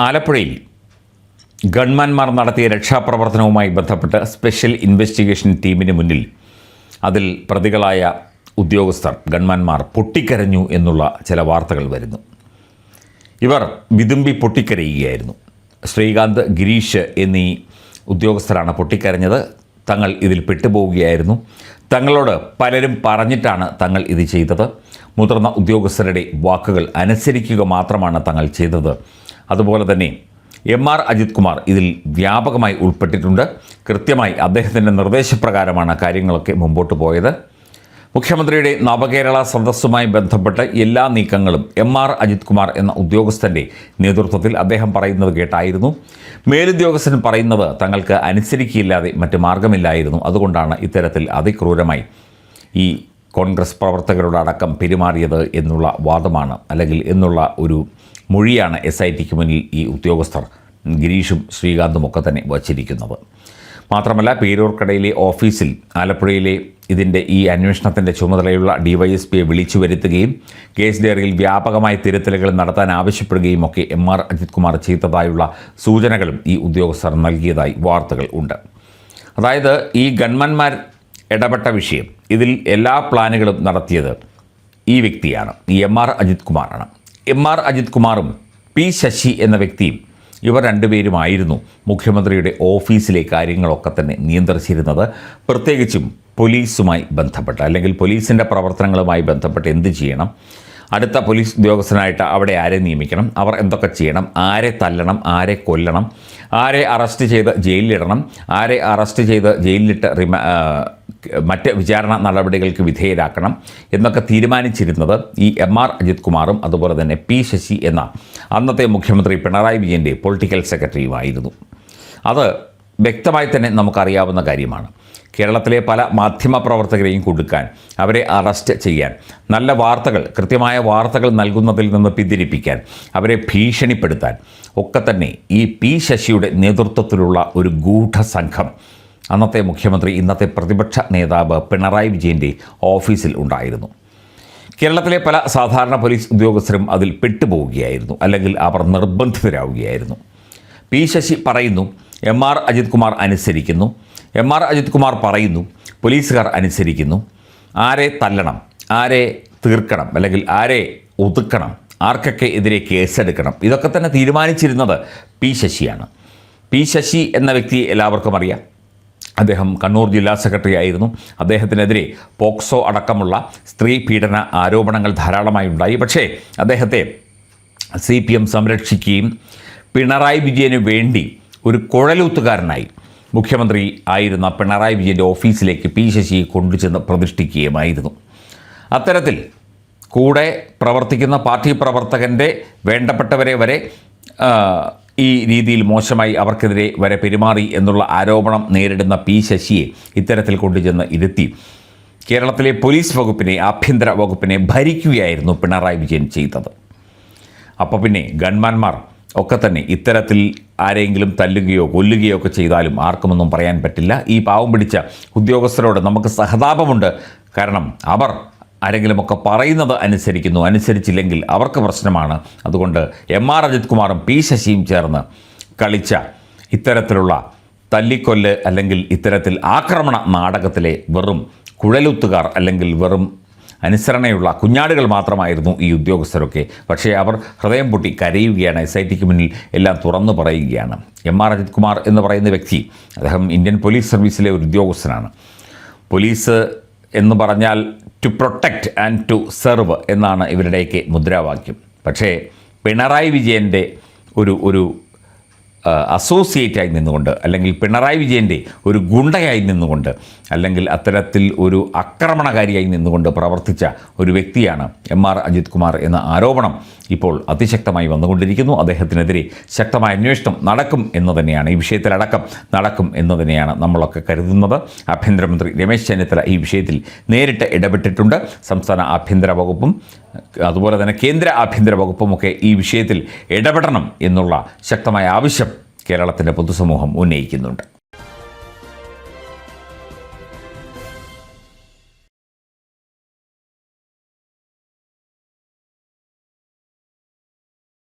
ആലപ്പുഴയിൽ ഗൺമാന്മാർ നടത്തിയ രക്ഷാപ്രവർത്തനവുമായി ബന്ധപ്പെട്ട് സ്പെഷ്യൽ ഇൻവെസ്റ്റിഗേഷൻ ടീമിന് മുന്നിൽ അതിൽ പ്രതികളായ ഉദ്യോഗസ്ഥർ ഗൺമാന്മാർ പൊട്ടിക്കരഞ്ഞു എന്നുള്ള ചില വാർത്തകൾ വരുന്നു. ഇവർ വിതുമ്പി പൊട്ടിക്കരയുകയായിരുന്നു. ശ്രീകാന്ത്, ഗിരീഷ് എന്നീ ഉദ്യോഗസ്ഥരാണ് പൊട്ടിക്കരഞ്ഞത്. തങ്ങൾ ഇതിൽ പെട്ടുപോവുകയായിരുന്നു. തങ്ങളോട് പലരും പറഞ്ഞിട്ടാണ് തങ്ങൾ ഇത് ചെയ്തത്. മുതിർന്ന ഉദ്യോഗസ്ഥരുടെ വാക്കുകൾ അനുസരിക്കുക മാത്രമാണ് തങ്ങൾ ചെയ്തത്. അതുപോലെ തന്നെ MR അജിത് കുമാർ ഇതിൽ വ്യാപകമായി ഉൾപ്പെട്ടിട്ടുണ്ട്. കൃത്യമായി അദ്ദേഹത്തിൻ്റെ നിർദ്ദേശപ്രകാരമാണ് കാര്യങ്ങളൊക്കെ മുമ്പോട്ട് പോയത്. മുഖ്യമന്ത്രിയുടെ നവകേരള സദസ്സുമായി ബന്ധപ്പെട്ട് എല്ലാ നീക്കങ്ങളും MR അജിത് കുമാർ എന്ന ഉദ്യോഗസ്ഥൻ്റെ നേതൃത്വത്തിൽ അദ്ദേഹം പറയുന്നത് കേട്ടായിരുന്നു. മേലുദ്യോഗസ്ഥൻ പറയുന്നത് തങ്ങൾക്ക് അനുസരിക്കില്ലാതെ മറ്റ് മാർഗമില്ലായിരുന്നു. അതുകൊണ്ടാണ് ഇത്തരത്തിൽ അതിക്രൂരമായി ഈ കോൺഗ്രസ് പ്രവർത്തകരുടെ അടക്കം പെരുമാറിയത് എന്നുള്ള വാദമാണ്, അല്ലെങ്കിൽ എന്നുള്ള ഒരു മൊഴിയാണ് SITക്ക് മുന്നിൽ ഈ ഉദ്യോഗസ്ഥർ ഗിരീഷും ശ്രീകാന്തും ഒക്കെ തന്നെ വച്ചിരിക്കുന്നത്. മാത്രമല്ല, പേരൂർക്കടയിലെ ഓഫീസിൽ ആലപ്പുഴയിലെ ഇതിൻ്റെ ഈ അന്വേഷണത്തിൻ്റെ ചുമതലയുള്ള DYSPയെ വിളിച്ചു വരുത്തുകയും കേസ് ഡയറിയിൽ വ്യാപകമായ തിരുത്തലുകൾ നടത്താൻ ആവശ്യപ്പെടുകയും ഒക്കെ MR അജിത് കുമാർ ചെയ്തതായുള്ള സൂചനകളും ഈ ഉദ്യോഗസ്ഥർ നൽകിയതായി വാർത്തകൾ ഉണ്ട്. അതായത് ഈ ഗൺമാന്മാർ ഇടപെട്ട വിഷയം, ഇതിൽ എല്ലാ പ്ലാനുകളും നടത്തിയത് ഈ വ്യക്തിയാണ്, ഈ MR അജിത് കുമാറാണ്. MR അജിത് കുമാറും P ശശി എന്ന വ്യക്തിയും ഇവർ രണ്ടുപേരുമായിരുന്നു മുഖ്യമന്ത്രിയുടെ ഓഫീസിലെ കാര്യങ്ങളൊക്കെ തന്നെ നിയന്ത്രിച്ചിരുന്നത്. പ്രത്യേകിച്ചും പോലീസുമായി ബന്ധപ്പെട്ട്, അല്ലെങ്കിൽ പോലീസിൻ്റെ പ്രവർത്തനങ്ങളുമായി ബന്ധപ്പെട്ട് എന്ത് ചെയ്യണം, അടുത്ത പോലീസ് ഉദ്യോഗസ്ഥനായിട്ട് അവിടെ ആരെ നിയമിക്കണം, അവർ എന്തൊക്കെ ചെയ്യണം, ആരെ തല്ലണം, ആരെ കൊല്ലണം, ആരെ അറസ്റ്റ് ചെയ്ത് ജയിലിലിടണം, ആരെ അറസ്റ്റ് ചെയ്ത് ജയിലിലിട്ട് മറ്റ് വിചാരണ നടപടികൾക്ക് വിധേയരാക്കണം എന്നൊക്കെ തീരുമാനിച്ചിരുന്നത് ഈ MR അജിത് കുമാറും അതുപോലെ തന്നെ P ശശി എന്ന അന്നത്തെ മുഖ്യമന്ത്രി പിണറായി വിജയൻ്റെ പൊളിറ്റിക്കൽ സെക്രട്ടറിയുമായിരുന്നു. അത് വ്യക്തമായി തന്നെ നമുക്കറിയാവുന്ന കാര്യമാണ്. കേരളത്തിലെ പല മാധ്യമപ്രവർത്തകരെയും കൊടുക്കാൻ, അവരെ അറസ്റ്റ് ചെയ്യാൻ, നല്ല വാർത്തകൾ, കൃത്യമായ വാർത്തകൾ നൽകുന്നതിൽ നിന്ന് പിന്തിരിപ്പിക്കാൻ, അവരെ ഭീഷണിപ്പെടുത്താൻ ഒക്കെ തന്നെ ഈ P ശശിയുടെ നേതൃത്വത്തിലുള്ള ഒരു ഗൂഢസംഘം അന്നത്തെ മുഖ്യമന്ത്രി, ഇന്നത്തെ പ്രതിപക്ഷ നേതാവ് പിണറായി വിജയൻ്റെ ഓഫീസിൽ ഉണ്ടായിരുന്നു. കേരളത്തിലെ പല സാധാരണ പോലീസ് ഉദ്യോഗസ്ഥരും അതിൽ പെട്ടുപോവുകയായിരുന്നു, അല്ലെങ്കിൽ അവർ നിർബന്ധിതരാവുകയായിരുന്നു. P ശശി പറയുന്നു, MR അജിത് കുമാർ അനുസരിക്കുന്നു. MR അജിത് കുമാർ പറയുന്നു, പോലീസുകാർ അനുസരിക്കുന്നു. ആരെ തല്ലണം, ആരെ തീർക്കണം, അല്ലെങ്കിൽ ആരെ ഒതുക്കണം, ആർക്കൊക്കെ എതിരെ കേസെടുക്കണം, ഇതൊക്കെ തന്നെ തീരുമാനിച്ചിരുന്നത് P ശശിയാണ്. P ശശി എന്ന വ്യക്തിയെ എല്ലാവർക്കും അറിയാം. അദ്ദേഹം കണ്ണൂർ ജില്ലാ സെക്രട്ടറി ആയിരുന്നു. അദ്ദേഹത്തിനെതിരെ പോക്സോ അടക്കമുള്ള സ്ത്രീ പീഡന ആരോപണങ്ങൾ ധാരാളമായി ഉണ്ടായി. പക്ഷേ അദ്ദേഹത്തെ CPM സംരക്ഷിക്കുകയും പിണറായി വിജയന് വേണ്ടി ഒരു കുഴലൂത്തുകാരനായി മുഖ്യമന്ത്രി ആയിരുന്ന പിണറായി വിജയൻ്റെ ഓഫീസിലേക്ക് P ശശിയെ കൊണ്ടുചെന്ന് പ്രതിഷ്ഠിക്കുകയുമായിരുന്നു. അത്തരത്തിൽ കൂടെ പ്രവർത്തിക്കുന്ന പാർട്ടി പ്രവർത്തകൻ്റെ വേണ്ടപ്പെട്ടവരെ വരെ ഈ രീതിയിൽ മോശമായി അവർക്കെതിരെ വരെ പെരുമാറി എന്നുള്ള ആരോപണം നേരിടുന്ന P ശശിയെ ഇത്തരത്തിൽ കൊണ്ടുചെന്ന് ഇരുത്തി കേരളത്തിലെ പോലീസ് വകുപ്പിനെ, ആഭ്യന്തര വകുപ്പിനെ ഭരിക്കുകയായിരുന്നു പിണറായി വിജയൻ ചെയ്തത്. അപ്പോൾ പിന്നെ ഗൺമാന്മാർ ഒക്കെ തന്നെ ഇത്തരത്തിൽ ആരെങ്കിലും തല്ലുകയോ കൊല്ലുകയോ ഒക്കെ ചെയ്താലും ആർക്കുമൊന്നും പറയാൻ പറ്റില്ല. ഈ പാവം പിടിച്ച ഉദ്യോഗസ്ഥരോട് നമുക്ക് സഹതാപമുണ്ട്. കാരണം അവർ ആരെങ്കിലുമൊക്കെ പറയുന്നത് അനുസരിക്കുന്നു, അനുസരിച്ചില്ലെങ്കിൽ അവർക്ക് പ്രശ്നമാണ്. അതുകൊണ്ട് MR അജിത് കുമാറും P ശശിയും ചേർന്ന് കളിച്ച ഇത്തരത്തിലുള്ള തല്ലിക്കൊല്ല്, അല്ലെങ്കിൽ ഇത്തരത്തിൽ ആക്രമണ നാടകത്തിലെ വെറും കുഴലുത്തുകാർ, അല്ലെങ്കിൽ വെറും അനുസരണയുള്ള കുഞ്ഞാടുകൾ മാത്രമായിരുന്നു ഈ ഉദ്യോഗസ്ഥരൊക്കെ. പക്ഷേ അവർ ഹൃദയം പൊട്ടി കരയുകയാണ്. SITക്ക് മുന്നിൽ എല്ലാം തുറന്നു പറയുകയാണ്. MR അജിത് കുമാർ എന്ന് പറയുന്ന വ്യക്തി, അദ്ദേഹം ഇന്ത്യൻ പോലീസ് സർവീസിലെ ഒരു ഉദ്യോഗസ്ഥനാണ്. പോലീസ് എന്ന് പറഞ്ഞാൽ to protect and to serve എന്നാണ് ഇവരുടെയൊക്കെ മുദ്രാവാക്യം. പക്ഷേ പിണറായി വിജയൻ്റെ ഒരു അസോസിയേറ്റായി നിന്നുകൊണ്ട്, അല്ലെങ്കിൽ പിണറായി വിജയൻ്റെ ഒരു ഗുണ്ടയായി നിന്നുകൊണ്ട്, അല്ലെങ്കിൽ അത്തരത്തിൽ ഒരു ആക്രമണകാരിയായി നിന്നുകൊണ്ട് പ്രവർത്തിച്ച ഒരു വ്യക്തിയാണ് MR അജിത് കുമാർ എന്ന ആരോപണം ഇപ്പോൾ അതിശക്തമായി വന്നുകൊണ്ടിരിക്കുന്നു. അദ്ദേഹത്തിനെതിരെ ശക്തമായ അന്വേഷണം നടക്കും എന്ന് തന്നെയാണ്, ഈ വിഷയത്തിലടക്കം നടക്കും എന്ന് തന്നെയാണ് നമ്മളൊക്കെ കരുതുന്നത്. ആഭ്യന്തരമന്ത്രി രമേശ് ചെന്നിത്തല ഈ വിഷയത്തിൽ നേരിട്ട് ഇടപെട്ടിട്ടുണ്ട്. സംസ്ഥാന ആഭ്യന്തര വകുപ്പും അതുപോലെ തന്നെ കേന്ദ്ര ആഭ്യന്തര വകുപ്പുമൊക്കെ ഈ വിഷയത്തിൽ ഇടപെടണം എന്നുള്ള ശക്തമായ ആവശ്യം കേരളത്തിൻ്റെ പൊതുസമൂഹം ഉന്നയിക്കുന്നുണ്ട്.